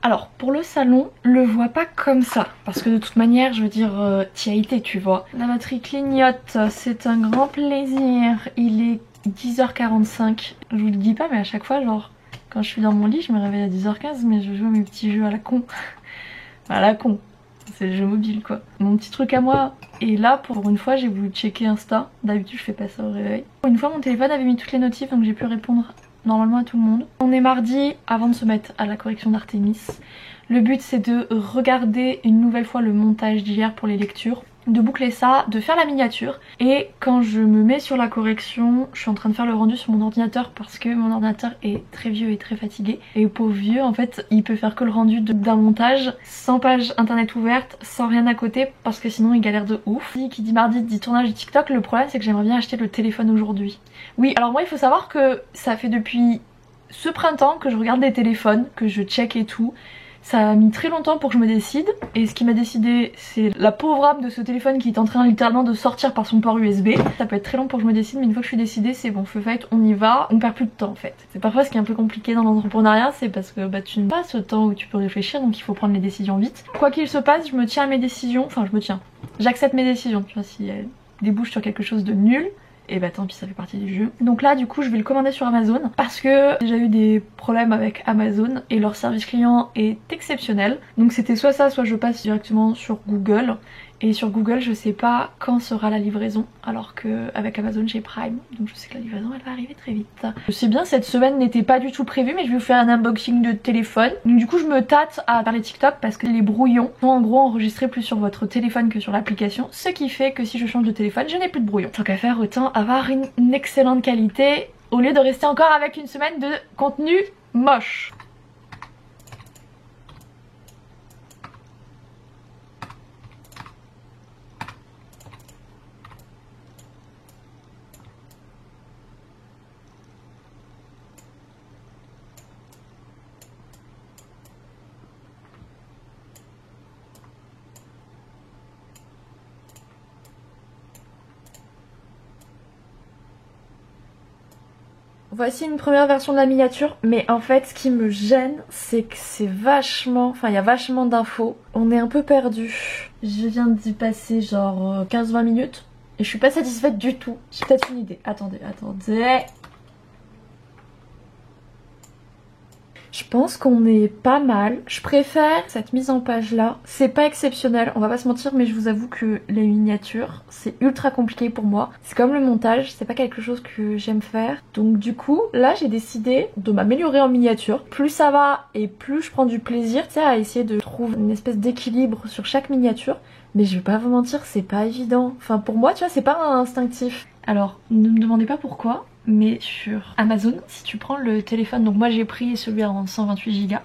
Alors pour le salon, le vois pas comme ça, parce que de toute manière je veux dire t'y as été tu vois. La batterie clignote, c'est un grand plaisir, il est 10h45, je vous le dis pas mais à chaque fois genre quand je suis dans mon lit je me réveille à 10h15 mais je joue à mes petits jeux à la con. À la con, c'est le jeu mobile quoi. Mon petit truc à moi, et là pour une fois j'ai voulu checker Insta, d'habitude je fais pas ça au réveil. Une fois mon téléphone avait mis toutes les notifs donc j'ai pu répondre normalement à tout le monde. On est mardi avant de se mettre à la correction d'Artémis. Le but c'est de regarder une nouvelle fois le montage d'hier pour les lectures, de boucler ça, de faire la miniature et quand je me mets sur la correction, je suis en train de faire le rendu sur mon ordinateur parce que mon ordinateur est très vieux et très fatigué et le pauvre vieux en fait il peut faire que le rendu d'un montage sans page internet ouverte, sans rien à côté parce que sinon il galère de ouf. Qui dit mardi dit tournage de TikTok, le problème c'est que j'aimerais bien acheter le téléphone aujourd'hui. Oui alors moi il faut savoir que ça fait depuis ce printemps que je regarde des téléphones, que je check et tout. Ça a mis très longtemps pour que je me décide et ce qui m'a décidé c'est la pauvre âme de ce téléphone qui est en train littéralement de sortir par son port USB. Ça peut être très long pour que je me décide mais une fois que je suis décidée c'est bon, feu fait, on y va, on perd plus de temps en fait. C'est parfois ce qui est un peu compliqué dans l'entrepreneuriat, c'est parce que tu n'as pas ce temps où tu peux réfléchir donc il faut prendre les décisions vite. Quoi qu'il se passe, je me tiens à mes décisions, enfin je me tiens, j'accepte mes décisions, tu vois, si elles débouchent sur quelque chose de nul. Et bah tant pis ça fait partie du jeu. Donc là du coup je vais le commander sur Amazon parce que j'ai déjà eu des problèmes avec Amazon et leur service client est exceptionnel. Donc c'était soit ça soit je passe directement sur Google. Et sur Google je sais pas quand sera la livraison alors que avec Amazon j'ai Prime. Donc je sais que la livraison elle va arriver très vite. Je sais bien cette semaine n'était pas du tout prévue mais je vais vous faire un unboxing de téléphone. Donc du coup je me tâte à parler TikTok parce que les brouillons sont en gros enregistrés plus sur votre téléphone que sur l'application. Ce qui fait que si je change de téléphone je n'ai plus de brouillons. Tant qu'à faire autant avoir une excellente qualité au lieu de rester encore avec une semaine de contenu moche. Voici une première version de la miniature, mais en fait ce qui me gêne c'est que c'est vachement, enfin il y a vachement d'infos, on est un peu perdu. Je viens d'y passer genre 15-20 minutes et je suis pas satisfaite du tout. J'ai peut-être une idée, attendez. Je pense qu'on est pas mal. Je préfère cette mise en page là. C'est pas exceptionnel, on va pas se mentir, mais je vous avoue que les miniatures, c'est ultra compliqué pour moi. C'est comme le montage, c'est pas quelque chose que j'aime faire. Donc du coup, là j'ai décidé de m'améliorer en miniature. Plus ça va et plus je prends du plaisir, tu sais, à essayer de trouver une espèce d'équilibre sur chaque miniature. Mais je vais pas vous mentir, c'est pas évident. Enfin pour moi, tu vois, c'est pas instinctif. Alors, ne me demandez pas pourquoi, mais sur Amazon, si tu prends le téléphone, donc moi j'ai pris celui en 128 Go,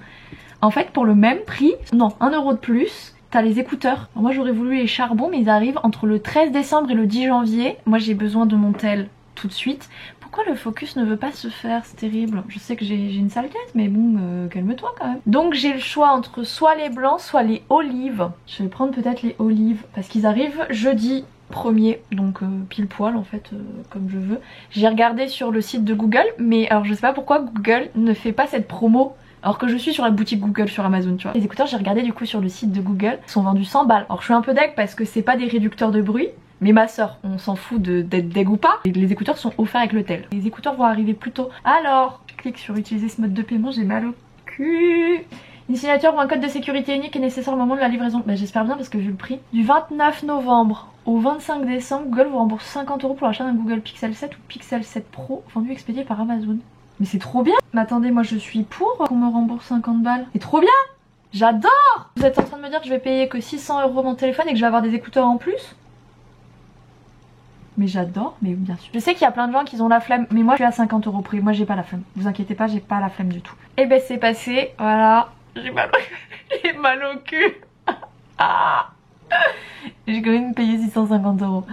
en fait pour le même prix, non, 1 euro de plus, t'as les écouteurs. Alors moi j'aurais voulu les charbons, mais ils arrivent entre le 13 décembre et le 10 janvier. Moi j'ai besoin de mon tel tout de suite. Pourquoi le focus ne veut pas se faire? C'est terrible. Je sais que j'ai une sale tête, mais bon, calme-toi quand même. Donc j'ai le choix entre soit les blancs, soit les olives. Je vais prendre peut-être les olives, parce qu'ils arrivent jeudi 1er, donc pile poil en fait, comme je veux. J'ai regardé sur le site de Google, mais alors je sais pas pourquoi Google ne fait pas cette promo alors que je suis sur la boutique Google sur Amazon, tu vois. Les écouteurs, j'ai regardé du coup sur le site de Google, ils sont vendus 100 balles. Alors je suis un peu deg parce que c'est pas des réducteurs de bruit, mais ma soeur, on s'en fout d'être deg ou pas. Et les écouteurs sont offerts avec le tel. Les écouteurs vont arriver plus tôt. Alors, je clique sur utiliser ce mode de paiement, j'ai mal au cul. Une signature ou un code de sécurité unique est nécessaire au moment de la livraison. Bah j'espère bien parce que vu le prix. Du 29 novembre au 25 décembre, Google vous rembourse 50 € pour l'achat d'un Google Pixel 7 ou Pixel 7 Pro vendu et expédié par Amazon. Mais c'est trop bien. Mais attendez, moi je suis pour qu'on me rembourse 50 balles. C'est trop bien. J'adore. Vous êtes en train de me dire que je vais payer que 600 € mon téléphone et que je vais avoir des écouteurs en plus? Mais j'adore, mais bien sûr. Je sais qu'il y a plein de gens qui ont la flemme, mais moi je suis à 50 € prix. Moi j'ai pas la flemme. Vous inquiétez pas, j'ai pas la flemme du tout. Et ben c'est passé, voilà. J'ai mal au cul. Ah. J'ai quand même payé 650 €.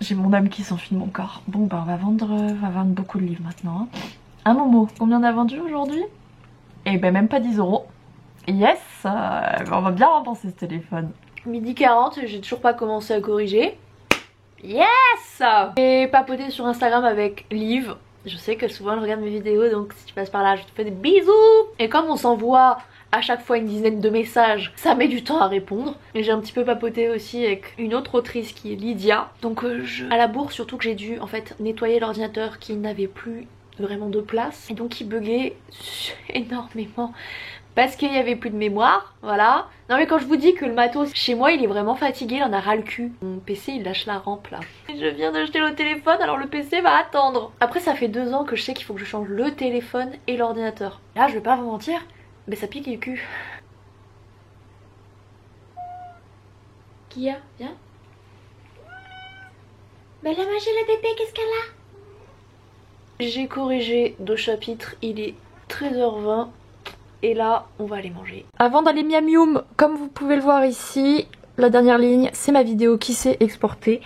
J'ai mon âme qui s'enfuit de mon corps. Bon bah on va vendre beaucoup de livres maintenant. Un Momo, combien on a vendu aujourd'hui? Et ben même pas 10 €. Yes, on va bien rembourser ce téléphone. Midi 40, j'ai toujours pas commencé à corriger. Yes. J'ai papoté sur Instagram avec Liv. Je sais que souvent elle regarde mes vidéos, donc si tu passes par là, je te fais des bisous. Et comme on s'envoie à chaque fois une dizaine de messages, ça met du temps à répondre. Et j'ai un petit peu papoté aussi avec une autre autrice qui est Lydia. Donc à la bourre, surtout que j'ai dû en fait nettoyer l'ordinateur qui n'avait plus vraiment de place. Et donc il buguait énormément. Parce qu'il n'y avait plus de mémoire, voilà. Non mais quand je vous dis que le matos chez moi il est vraiment fatigué, il en a ras le cul. Mon PC il lâche la rampe là. Et je viens d'acheter le téléphone alors le PC va attendre. Après ça fait 2 ans que je sais qu'il faut que je change le téléphone et l'ordinateur. Là je vais pas vous mentir, mais ça pique le cul. Kia, viens. Mais la magie le bébé, qu'est-ce qu'elle a? J'ai corrigé 2 chapitres, il est 13h20. Et là, on va aller manger. Avant d'aller miam miam, comme vous pouvez le voir ici, la dernière ligne, c'est ma vidéo qui s'est exportée.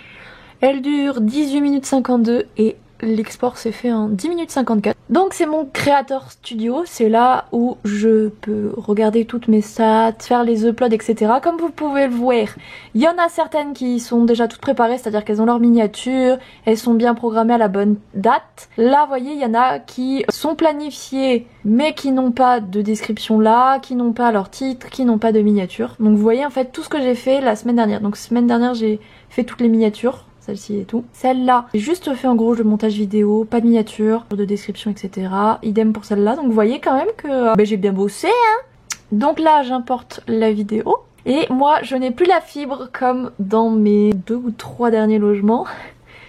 Elle dure 18 minutes 52 et l'export s'est fait en 10 minutes 54. Donc c'est mon Creator Studio, c'est là où je peux regarder toutes mes stats, faire les uploads, etc. Comme vous pouvez le voir, il y en a certaines qui sont déjà toutes préparées, c'est-à-dire qu'elles ont leur miniature, elles sont bien programmées à la bonne date. Là, vous voyez, il y en a qui sont planifiées, mais qui n'ont pas de description là, qui n'ont pas leur titre, qui n'ont pas de miniature. Donc vous voyez en fait tout ce que j'ai fait la semaine dernière. Donc semaine dernière, j'ai fait toutes les miniatures. Celle-ci et tout. Celle-là, j'ai juste fait en gros le montage vidéo, pas de miniature, de description, etc. Idem pour celle-là. Donc vous voyez quand même que j'ai bien bossé, hein. Donc là, j'importe la vidéo. Et moi, je n'ai plus la fibre comme dans mes 2 ou 3 derniers logements.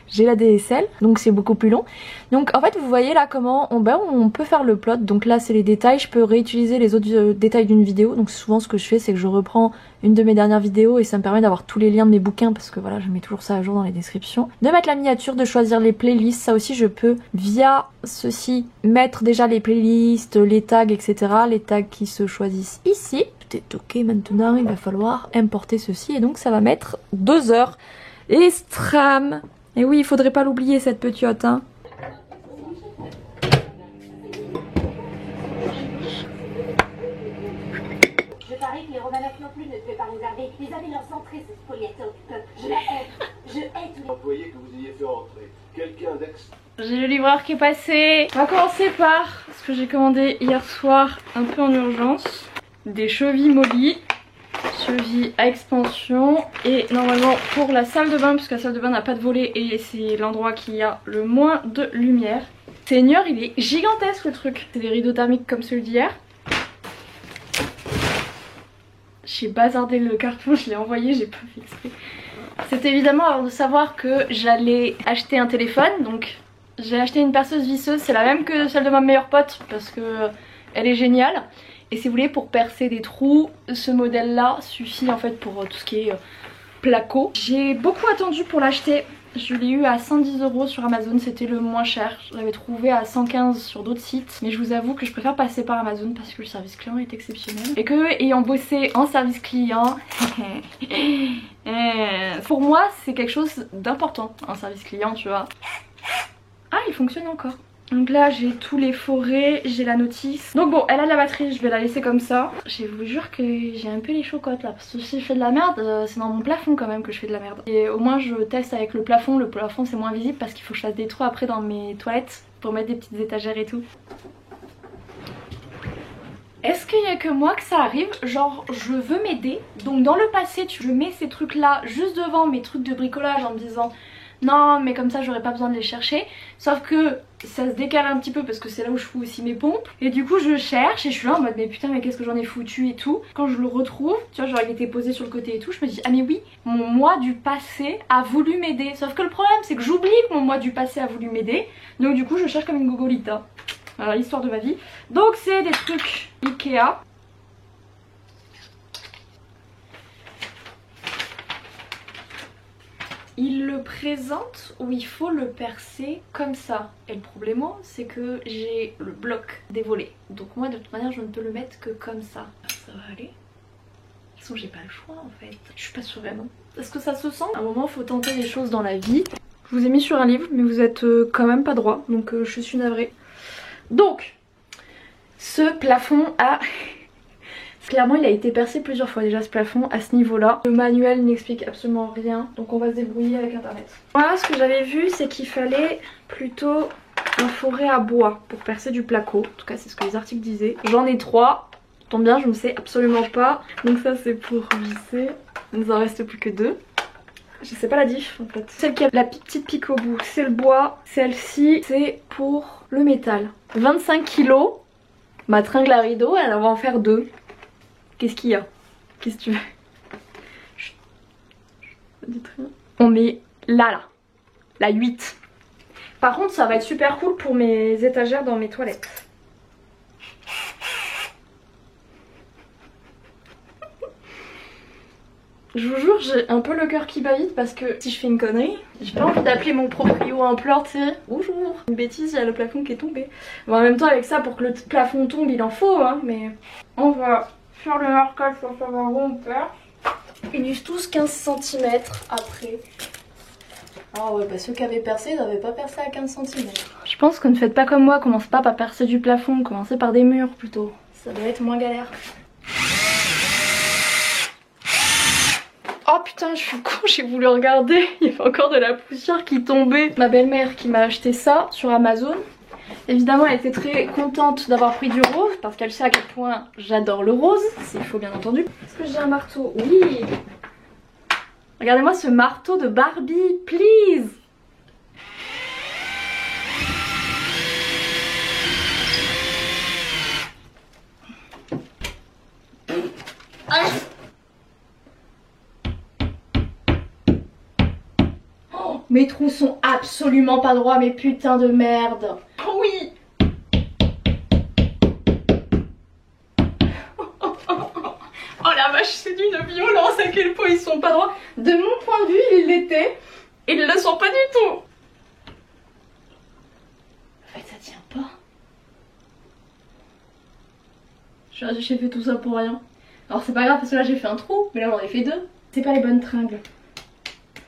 J'ai la DSL, donc c'est beaucoup plus long. Donc en fait vous voyez là comment on peut faire le plot. Donc là c'est les détails, je peux réutiliser les autres détails d'une vidéo. Donc souvent ce que je fais c'est que je reprends une de mes dernières vidéos et ça me permet d'avoir tous les liens de mes bouquins parce que voilà je mets toujours ça à jour dans les descriptions. De mettre la miniature, de choisir les playlists, ça aussi je peux via ceci mettre déjà les playlists, les tags etc. Les tags qui se choisissent ici. Tout est ok maintenant, il va falloir importer ceci et donc ça va mettre 2 heures. Et stram. Et oui, il faudrait pas l'oublier cette petite, hein. Je parie que les Romanov non plus ne devaient pas réserver. Ils avaient leurs entrées, ce spoliateur du peuple. Je la hais. Je hais tous les employés que vous ayez fait rentrer. Quelqu'un d'ex... J'ai le livreur qui est passé. On va commencer par ce que j'ai commandé hier soir un peu en urgence. Des chevilles molly. Cheville à expansion et normalement pour la salle de bain, puisque la salle de bain n'a pas de volet et c'est l'endroit qui a le moins de lumière. Seigneur, il est gigantesque le truc. C'est des rideaux thermiques comme celui d'hier. J'ai bazardé le carton, je l'ai envoyé, j'ai pas fait exprès. C'est évidemment avant de savoir que j'allais acheter un téléphone, donc j'ai acheté une perceuse visseuse, c'est la même que celle de ma meilleure pote parce que elle est géniale. Et si vous voulez, pour percer des trous, ce modèle là suffit en fait pour tout ce qui est placo. J'ai beaucoup attendu pour l'acheter. Je l'ai eu à 110 € sur Amazon, c'était le moins cher. Je l'avais trouvé à 115 sur d'autres sites. Mais je vous avoue que je préfère passer par Amazon parce que le service client est exceptionnel. Et que ayant bossé en service client, pour moi c'est quelque chose d'important, un service client tu vois. Ah, il fonctionne encore. Donc là j'ai tous les forêts, j'ai la notice. Donc bon, elle a de la batterie, je vais la laisser comme ça. Je vous jure que j'ai un peu les chocottes là, parce que si je fais de la merde, c'est dans mon plafond quand même que je fais de la merde. Et au moins je teste avec le plafond c'est moins visible parce qu'il faut que je fasse des trous après dans mes toilettes pour mettre des petites étagères et tout. Est-ce qu'il y a que moi que ça arrive? Genre je veux m'aider, donc dans le passé je mets ces trucs là juste devant mes trucs de bricolage en me disant non mais comme ça j'aurais pas besoin de les chercher. Sauf que ça se décale un petit peu parce que c'est là où je fous aussi mes pompes. Et du coup je cherche et je suis là en mode mais putain mais qu'est-ce que j'en ai foutu et tout. Quand je le retrouve, tu vois genre il était posé sur le côté et tout, je me dis ah mais oui, mon moi du passé a voulu m'aider. Sauf que le problème c'est que j'oublie que mon moi du passé a voulu m'aider. Donc du coup je cherche comme une gogolita. Voilà l'histoire de ma vie. Donc c'est des trucs Ikea. Il le présente où il faut le percer comme ça. Et le problème c'est que j'ai le bloc des volets. Donc moi de toute manière je ne peux le mettre que comme ça. Ça va aller. De toute façon j'ai pas le choix en fait. Je suis pas sûre vraiment. Est-ce que ça se sent? À un moment faut tenter des choses dans la vie. Je vous ai mis sur un livre mais vous êtes quand même pas droit. Donc je suis navrée. Donc ce plafond a... Clairement il a été percé plusieurs fois déjà ce plafond à ce niveau là. Le manuel n'explique absolument rien donc on va se débrouiller avec internet. Voilà ce que j'avais vu c'est qu'il fallait plutôt un forêt à bois pour percer du placo. En tout cas c'est ce que les articles disaient. J'en ai 3. Tant bien, je ne sais absolument pas. Donc ça c'est pour visser. Il nous en reste plus que 2. Je sais pas la diff en fait. Celle qui a la petite pique au bout, c'est le bois. Celle-ci, c'est pour le métal. 25 kg. Ma tringle à rideau, elle va en faire 2. Qu'est-ce qu'il y a? Qu'est-ce que tu veux? Chut. Dites rien. On met là. La 8. Par contre, ça va être super cool pour mes étagères dans mes toilettes. Je vous jure, j'ai un peu le cœur qui bat vite parce que si je fais une connerie, j'ai pas envie d'appeler mon proprio en pleurs, tu sais. Bonjour. Une bêtise, il y a le plafond qui est tombé. Bon, en même temps, avec ça, pour que le plafond tombe, il en faut, hein. Mais on va faire le marquage pour savoir où on perd. Ils usent tous 15 cm après. Ah ouais, bah ceux qui avaient percé, ils n'avaient pas percé à 15 cm. Je pense que ne faites pas comme moi, commencez pas par percer du plafond, commencez par des murs plutôt. Ça doit être moins galère. Oh putain, je suis con, j'ai voulu regarder, il y avait encore de la poussière qui tombait. Ma belle-mère qui m'a acheté ça sur Amazon. Évidemment, elle était très contente d'avoir pris du rose parce qu'elle sait à quel point j'adore le rose, s'il faut bien entendu. Est-ce que j'ai un marteau? Oui. Regardez-moi ce marteau de Barbie, please. Oh, mes trous sont absolument pas droits, mes putains de merde. Oh oui. Oh la vache, c'est d'une violence à quel point ils sont pas droits. De mon point de vue, ils l'étaient. Et ils le sont pas du tout. En fait, ça tient pas. J'ai fait tout ça pour rien. Alors c'est pas grave parce que là j'ai fait un trou, mais là j'en ai fait 2. C'est pas les bonnes tringles.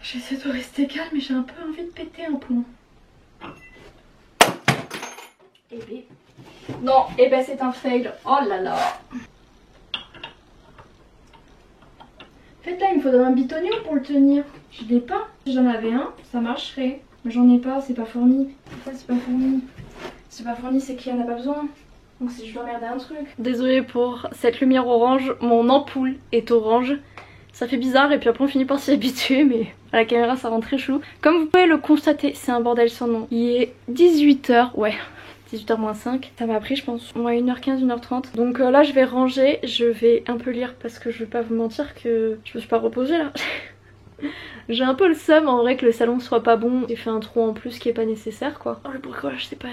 J'essaie de rester calme mais j'ai un peu envie de péter un plomb. Et ben... Non, et ben c'est un fail. Oh là là. En fait là il me faudrait un bitonio pour le tenir. Je l'ai pas. Si j'en avais un, ça marcherait. Mais j'en ai pas, c'est pas fourni. Pourquoi c'est pas fourni? C'est pas fourni, c'est qu'il y en a pas besoin. Donc si je dois emmerder un truc. Désolée pour cette lumière orange, mon ampoule est orange. Ça fait bizarre et puis après on finit par s'y habituer, mais à la caméra ça rend très chou. Comme vous pouvez le constater, c'est un bordel sans nom. Il est 18h, ouais, 18h moins 5. Ça m'a pris je pense ouais, 1h15, 1h30. Donc là je vais ranger, je vais un peu lire parce que je vais pas vous mentir que je me suis pas reposée là. J'ai un peu le seum en vrai que le salon soit pas bon. J'ai fait un trou en plus qui est pas nécessaire quoi. Oh le bricolage c'est pas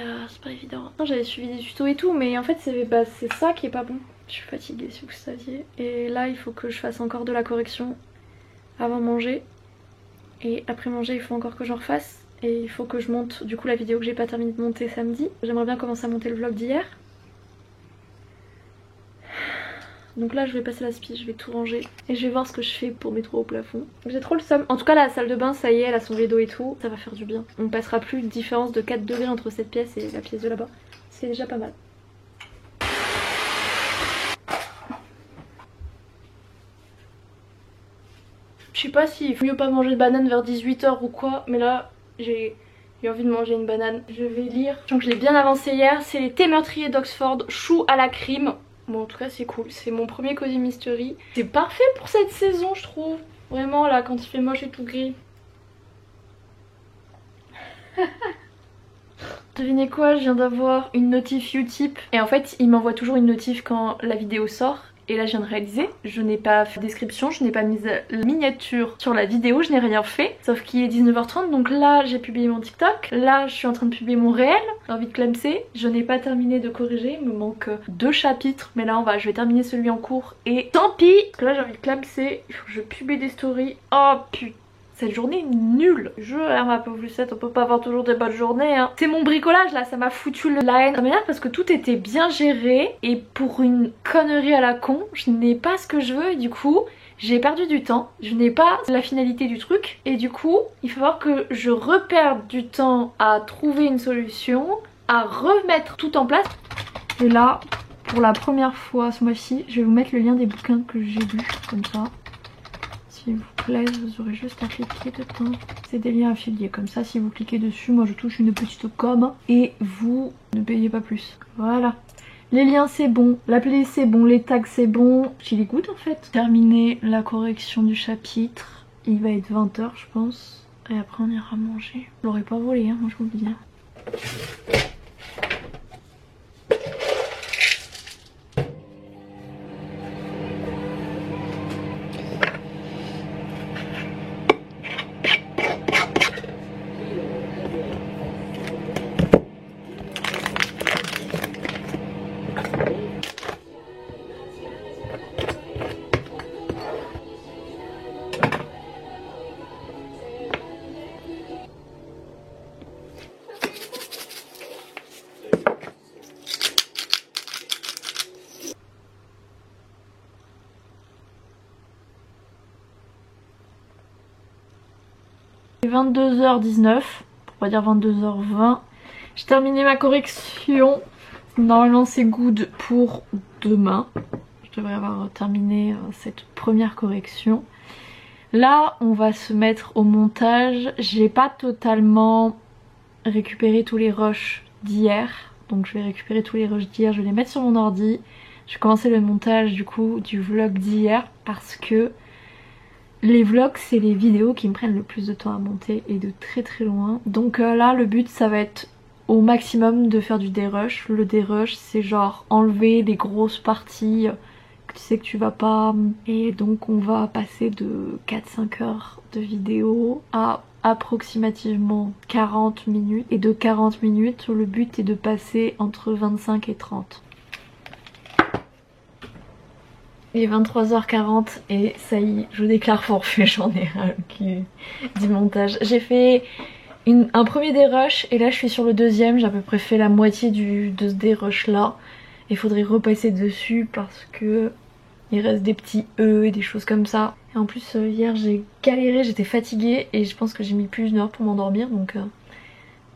évident. J'avais suivi des tutos et tout mais en fait c'est ça qui est pas bon. Je suis fatiguée si vous saviez. Et là il faut que je fasse encore de la correction avant manger. Et après manger il faut encore que j'en refasse. Et il faut que je monte du coup la vidéo que j'ai pas terminé de monter samedi. J'aimerais bien commencer à monter le vlog d'hier. Donc là je vais passer la spie, je vais tout ranger et je vais voir ce que je fais pour mes trous au plafond. J'ai trop le seum. En tout cas la salle de bain ça y est, elle a son jet d'eau et tout, ça va faire du bien. On passera plus de différence de 4 degrés entre cette pièce et la pièce de là-bas. C'est déjà pas mal. Je sais pas s'il faut mieux pas manger de banane vers 18h ou quoi, mais là j'ai envie de manger une banane. Je vais lire. Donc je l'ai bien avancé hier, c'est les thés meurtriers d'Oxford, chou à la crème. Bon en tout cas c'est cool, c'est mon premier Cozy Mystery. C'est parfait pour cette saison je trouve. Vraiment là quand il fait moche et tout gris. Devinez quoi, je viens d'avoir une notif Utip. Et en fait il m'envoie toujours une notif quand la vidéo sort. Et là je viens de réaliser, je n'ai pas fait de description, je n'ai pas mis la miniature sur la vidéo, je n'ai rien fait. Sauf qu'il est 19h30 donc là j'ai publié mon TikTok, là je suis en train de publier mon réel, j'ai envie de clamser. Je n'ai pas terminé de corriger, il me manque 2 chapitres. Mais là je vais terminer celui en cours et tant pis. Parce que là j'ai envie de clamser, il faut que je publie des stories. Oh putain. Cette journée est nulle. Je, ma pauvre Lucette, on peut pas avoir toujours des bonnes journées hein. C'est mon bricolage là, ça m'a foutu la haine. Ça m'énerve parce que tout était bien géré. Et pour une connerie à la con, je n'ai pas ce que je veux et du coup j'ai perdu du temps. Je n'ai pas la finalité du truc. Et du coup, il faut voir que je reperde du temps à trouver une solution, à remettre tout en place. Et là, pour la première fois ce mois-ci, je vais vous mettre le lien des bouquins que j'ai lus, comme ça. Si s'ils vous plaisent, vous aurez juste à cliquer dedans. C'est des liens affiliés, comme ça si vous cliquez dessus, moi je touche une petite com et vous ne payez pas plus. Voilà. Les liens c'est bon, la playlist c'est bon, les tags c'est bon. J'y goûte en fait. Terminer la correction du chapitre, il va être 20 h je pense. Et après on ira manger. Je l'aurais pas volé hein, moi je vous le dis. Il est 22h19, pour pas dire 22h20. J'ai terminé ma correction. Normalement c'est good pour demain. Je devrais avoir terminé cette première correction. Là on va se mettre au montage. J'ai pas totalement récupéré tous les rushs d'hier. Donc je vais récupérer tous les rushs d'hier, je vais les mettre sur mon ordi. Je vais commencer le montage du coup du vlog d'hier parce que les vlogs c'est les vidéos qui me prennent le plus de temps à monter et de très très loin. Donc là le but ça va être au maximum de faire du dérush. Le dérush c'est genre enlever les grosses parties que tu sais que tu vas pas. Et donc on va passer de 4-5 heures de vidéo à approximativement 40 minutes. Et de 40 minutes le but est de passer entre 25 et 30. Il est 23h40 et ça y est, je déclare forfait, j'en ai un qui du montage. J'ai fait un premier dérush et là je suis sur le deuxième, j'ai à peu près fait la moitié de ce dérush là. Il faudrait repasser dessus parce que il reste des petits E et des choses comme ça. Et en plus hier j'ai galéré, j'étais fatiguée et je pense que j'ai mis plus d'une heure pour m'endormir donc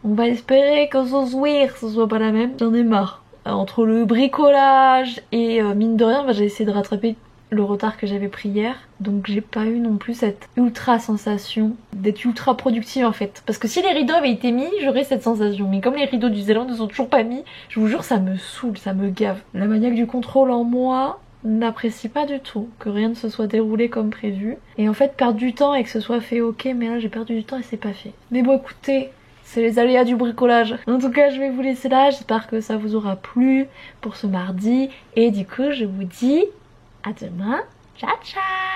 on va espérer que ce soit pas la même. J'en ai marre. Entre le bricolage et mine de rien j'ai essayé de rattraper le retard que j'avais pris hier, donc j'ai pas eu non plus cette ultra sensation d'être ultra productive en fait, parce que si les rideaux avaient été mis j'aurais cette sensation, mais comme les rideaux du Zélande ne sont toujours pas mis, je vous jure ça me saoule, ça me gave. La maniaque du contrôle en moi n'apprécie pas du tout que rien ne se soit déroulé comme prévu, et en fait perdre du temps et que ce soit fait ok, mais là j'ai perdu du temps et c'est pas fait. Mais bon écoutez, c'est les aléas du bricolage. En tout cas je vais vous laisser là, j'espère que ça vous aura plu pour ce mardi et du coup je vous dis à demain, ciao ciao.